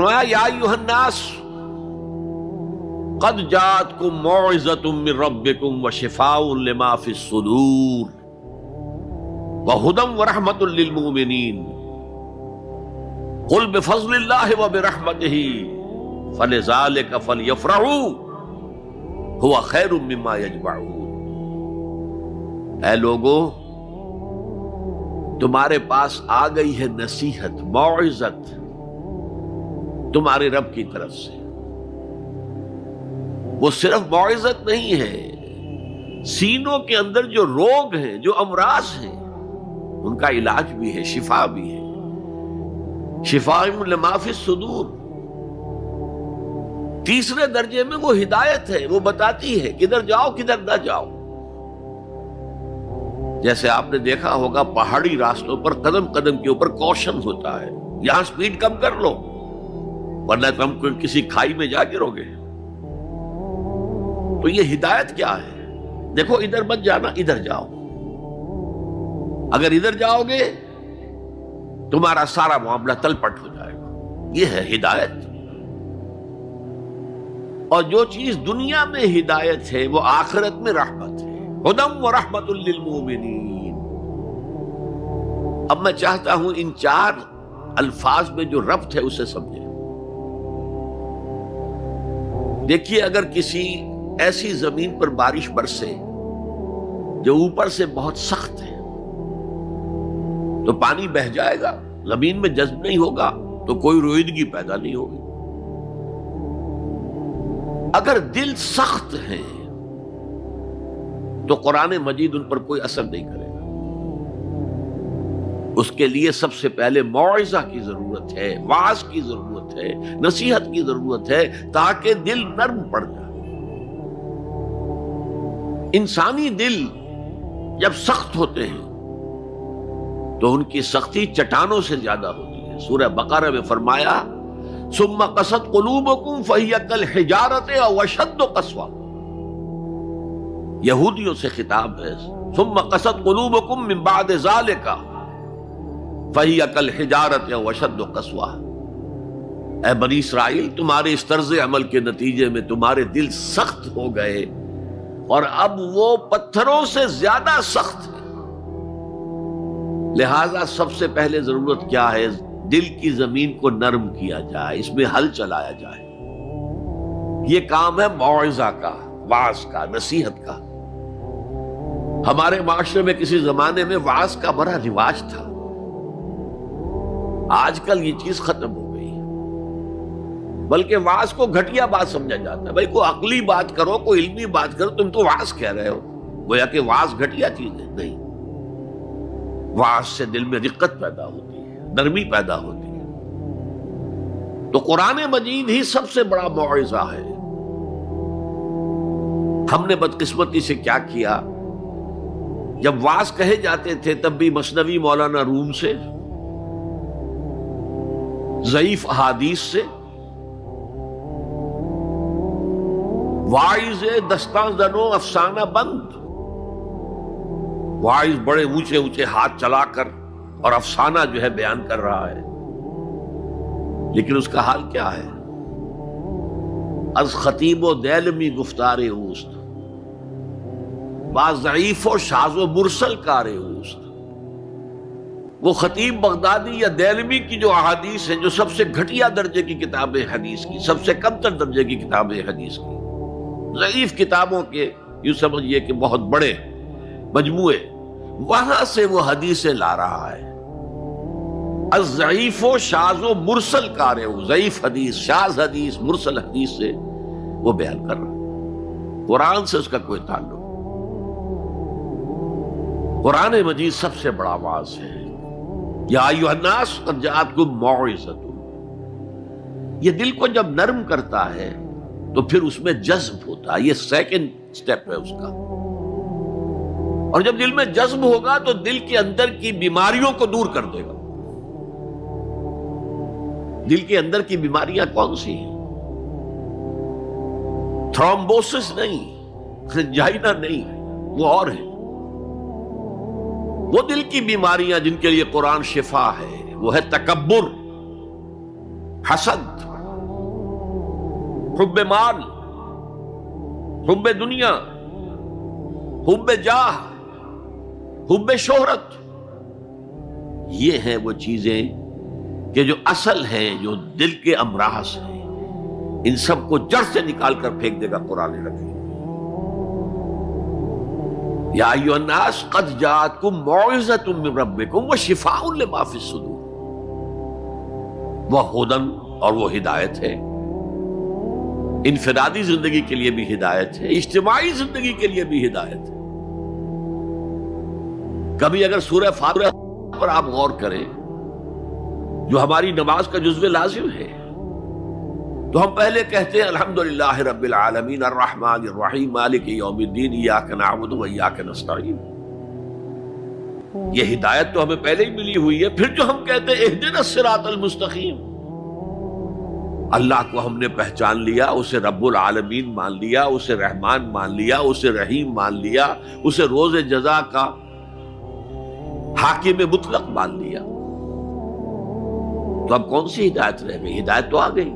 یا ایھا الناس قد جاءتکم موعظۃ من ربکم وشفاء لما فی الصدور وہدی ورحمۃ للمؤمنین قل بفضل اللہ وبرحمتہ فلذلک فلیفرحوا هو خیر مما یجمعون۔ اے لوگو، تمہارے پاس آ گئی ہے نصیحت، موعظت تمہارے رب کی طرف سے۔ وہ صرف موعظت نہیں ہے، سینوں کے اندر جو روگ ہیں، جو امراض ہیں، ان کا علاج بھی ہے، شفا بھی ہے۔ شفاء لما فی الصدور۔ تیسرے درجے میں وہ ہدایت ہے، وہ بتاتی ہے کدھر جاؤ کدھر نہ جاؤ۔ جیسے آپ نے دیکھا ہوگا پہاڑی راستوں پر قدم قدم کے اوپر کوشن ہوتا ہے، یہاں سپیڈ کم کر لو ورنہ تم کسی کھائی میں جا گرو گے۔ تو یہ ہدایت کیا ہے؟ دیکھو ادھر مت جانا، ادھر جاؤ۔ اگر ادھر جاؤ گے تمہارا سارا معاملہ تلپٹ ہو جائے گا۔ یہ ہے ہدایت۔ اور جو چیز دنیا میں ہدایت ہے وہ آخرت میں رحمت ہے، ہدی ورحمۃ للمؤمنین۔ اب میں چاہتا ہوں ان چار الفاظ میں جو ربط ہے اسے سمجھیں۔ دیکھیے، اگر کسی ایسی زمین پر بارش برسے جو اوپر سے بہت سخت ہے تو پانی بہہ جائے گا، زمین میں جذب نہیں ہوگا تو کوئی روئیدگی پیدا نہیں ہوگی۔ اگر دل سخت ہے تو قرآن مجید ان پر کوئی اثر نہیں کرے گا۔ اس کے لیے سب سے پہلے موعظہ کی ضرورت ہے، وعظ کی ضرورت ہے، نصیحت کی ضرورت ہے، تاکہ دل نرم پڑ جائے۔ انسانی دل جب سخت ہوتے ہیں تو ان کی سختی چٹانوں سے زیادہ ہوتی ہے۔ سورہ بقرہ میں فرمایا ثم قست قلوبکم فہی کالحجارۃ او اشد قسوۃ۔ یہودیوں سے خطاب ہے، ثم قست قلوبکم من بعد ذلک فہی کالحجارۃ او اشد قسوۃ۔ اے بنی اسرائیل، تمہارے اس طرز عمل کے نتیجے میں تمہارے دل سخت ہو گئے اور اب وہ پتھروں سے زیادہ سخت ہے۔ لہذا سب سے پہلے ضرورت کیا ہے؟ دل کی زمین کو نرم کیا جائے، اس میں ہل چلایا جائے۔ یہ کام ہے موعظہ کا، وعظ کا، نصیحت کا۔ ہمارے معاشرے میں کسی زمانے میں وعظ کا بڑا رواج تھا، آج کل یہ چیز ختم ہو گئی، بلکہ وعظ کو گھٹیا بات سمجھا جاتا ہے۔ بھائی کوئی عقلی بات کرو، کوئی علمی بات کرو، تم تو وعظ کہہ رہے ہو، گویا کہ وعظ گھٹیا چیز ہے۔ نہیں، وعظ سے دل میں رقت پیدا ہوتی ہے، نرمی پیدا ہوتی ہے۔ تو قرآن مجید ہی سب سے بڑا موعظہ ہے۔ ہم نے بدقسمتی سے کیا کیا، جب وعظ کہے جاتے تھے تب بھی مثنوی مولانا روم سے، ضعیف احادیث سے، واعظ دستان زنو افسانہ بند، واعظ بڑے اونچے اونچے ہاتھ چلا کر اور افسانہ جو ہے بیان کر رہا ہے، لیکن اس کا حال کیا ہے؟ از خطیب و دیلمی گفتار اوست، با ضعیف و شاذ و مرسل کار اوست۔ وہ خطیب بغدادی یا دیلمی کی جو احادیث ہیں، جو سب سے گھٹیا درجے کی کتاب حدیث کی، سب سے کم تر درجے کی کتاب حدیث کی، ضعیف کتابوں کے یوں سمجھئے کہ بہت بڑے مجموعے، وہاں سے وہ حدیثیں لا رہا ہے۔ الضعیف و شاذ و مرسل کارے، ضعیف حدیث، شاذ حدیث، مرسل حدیث سے وہ بیان کر رہا ہے۔ قرآن سے اس کا کوئی تعلق۔ قرآن مجید سب سے بڑا واعظ ہے۔ یا ایھا الناس قد جاءتکم موعظۃ۔ یہ دل کو جب نرم کرتا ہے تو پھر اس میں جذب ہوتا ہے، یہ سیکنڈ سٹیپ ہے اس کا۔ اور جب دل میں جذب ہوگا تو دل کے اندر کی بیماریوں کو دور کر دے گا۔ دل کے اندر کی بیماریاں کون سی ہیں؟ تھرومبوسس نہیں، جائنا نہیں، وہ اور ہے۔ وہ دل کی بیماریاں جن کے لیے قرآن شفا ہے، وہ ہے تکبر، حسد، حب مال، حب دنیا، حب جاہ، حب شہرت، یہ ہیں وہ چیزیں کہ جو اصل ہیں، جو دل کے امراض ہیں، ان سب کو جڑ سے نکال کر پھینک دے گا قرآن حکیم۔ یا ایھا الناس قد جاءتکم موعظۃ من ربکم وشفاء لما فی الصدور، وہ ہدن اور وہ ہدایت ہے، انفرادی زندگی کے لیے بھی ہدایت ہے، اجتماعی زندگی کے لیے بھی ہدایت ہے۔ کبھی اگر سورہ فاتحہ پر آپ غور کریں جو ہماری نماز کا جزو لازم ہے، تو ہم پہلے کہتے ہیں الحمدللہ رب العالمین الرحمن الرحیم مالک یوم الدین ایاک نعبد و ایاک نستعین، یہ ہدایت تو ہمیں پہلے ہی ملی ہوئی ہے۔ پھر جو ہم کہتے ہیں اہدنا الصراط المستقیم، اللہ کو ہم نے پہچان لیا، اسے رب العالمین مان لیا، اسے رحمان مان لیا، اسے رحیم مان لیا، اسے روز جزا کا حاکم مطلق مان لیا، تو اب کون سی ہدایت رہ گئی؟ ہدایت تو آ گئی۔